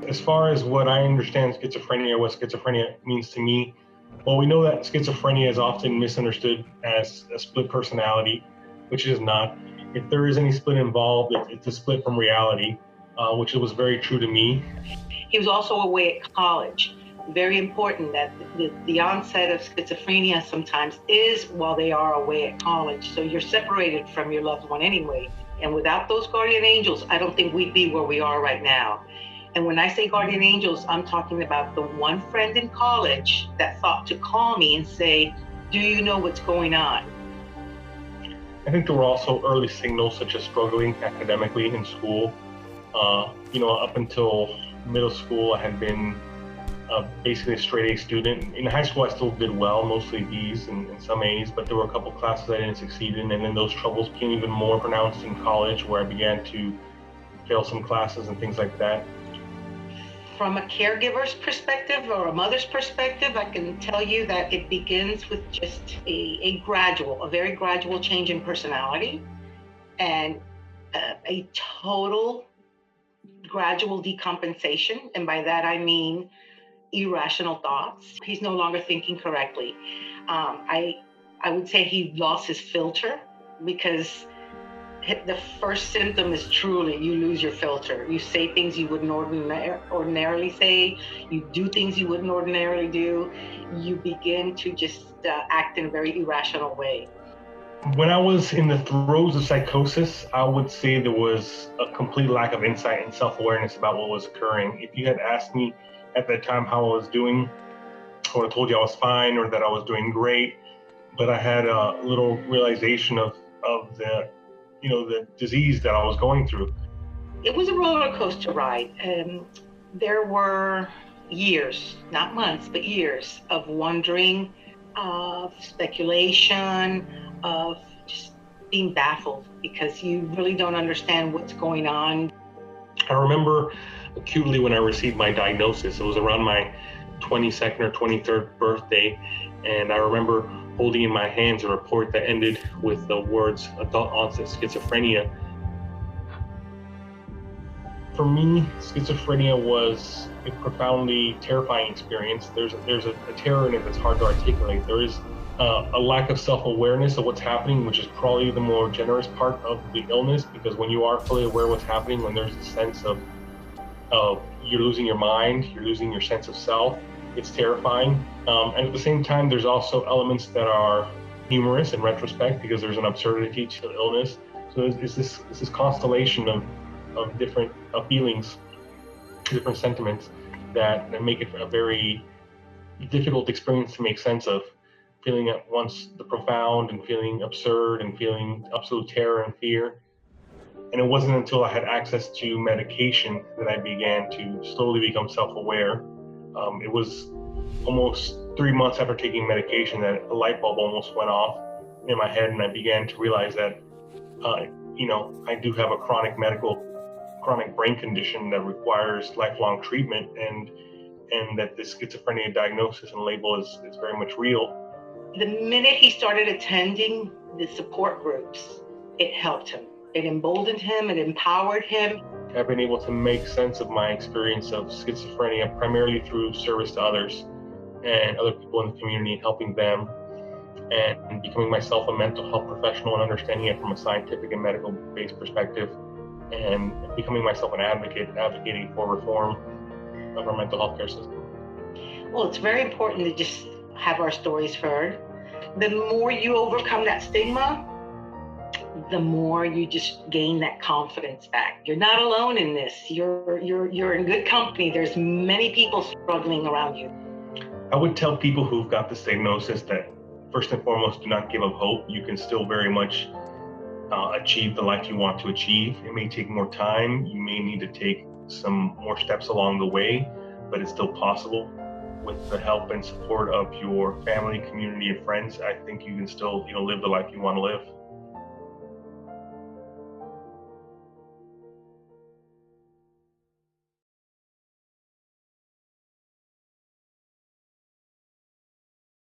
as far as what I understand what schizophrenia means to me, well, we know that schizophrenia is often misunderstood as a split personality, which it is not. If there is any split involved, it's a split from reality, which was very true to me. He was also away at college. Very important that the onset of schizophrenia sometimes is while they are away at college. So you're separated from your loved one anyway. And without those guardian angels, I don't think we'd be where we are right now. And when I say guardian angels, I'm talking about the one friend in college that thought to call me and say, do you know what's going on? I think there were also early signals such as struggling academically in school. Up until middle school, I had been basically a straight A student. In high school, I still did well, mostly B's and some A's, but there were a couple classes I didn't succeed in, and then those troubles became even more pronounced in college, where I began to fail some classes and things like that. From a caregiver's perspective or a mother's perspective, I can tell you that it begins with just a very gradual change in personality and a total gradual decompensation. And by that, I mean irrational thoughts. He's no longer thinking correctly. I would say he lost his filter, because the first symptom is truly you lose your filter. You say things you wouldn't ordinarily say. You do things you wouldn't ordinarily do. You begin to just act in a very irrational way. When I was in the throes of psychosis, I would say there was a complete lack of insight and self-awareness about what was occurring. If you had asked me at that time how I was doing, or I told you I was fine or that I was doing great, but I had a little realization of the disease that I was going through. It was a roller coaster ride. There were years, not months, but years of wondering, of speculation, of just being baffled, because you really don't understand what's going on. I remember acutely when I received my diagnosis. It was around my 22nd or 23rd birthday, and I remember holding in my hands a report that ended with the words adult-onset schizophrenia. For me, schizophrenia was a profoundly terrifying experience. There's a terror in it that's hard to articulate. There is a lack of self-awareness of what's happening, which is probably the more generous part of the illness, because when you are fully aware of what's happening, when there's a sense of you're losing your mind, you're losing your sense of self, it's terrifying. And at the same time, there's also elements that are humorous in retrospect, because there's an absurdity to the illness. So it's this constellation of different feelings, different sentiments that make it a very difficult experience to make sense of. Feeling at once the profound and feeling absurd and feeling absolute terror and fear. And it wasn't until I had access to medication that I began to slowly become self-aware. It was almost 3 months after taking medication that a light bulb almost went off in my head, and I began to realize that, I do have a chronic brain condition that requires lifelong treatment, and that the schizophrenia diagnosis and label is very much real. The minute he started attending the support groups, it helped him. It emboldened him, it empowered him. I've been able to make sense of my experience of schizophrenia primarily through service to others and other people in the community, and helping them, and becoming myself a mental health professional and understanding it from a scientific and medical based perspective, and becoming myself an advocate, advocating for reform of our mental health care system. Well, it's very important to just have our stories heard. The more you overcome that stigma, the more you just gain that confidence back. You're not alone in this. You're in good company. There's many people struggling around you. I would tell people who've got this diagnosis that first and foremost, do not give up hope. You can still very much achieve the life you want to achieve. It may take more time. You may need to take some more steps along the way, but it's still possible. With the help and support of your family, community, and friends, I think you can still, live the life you want to live.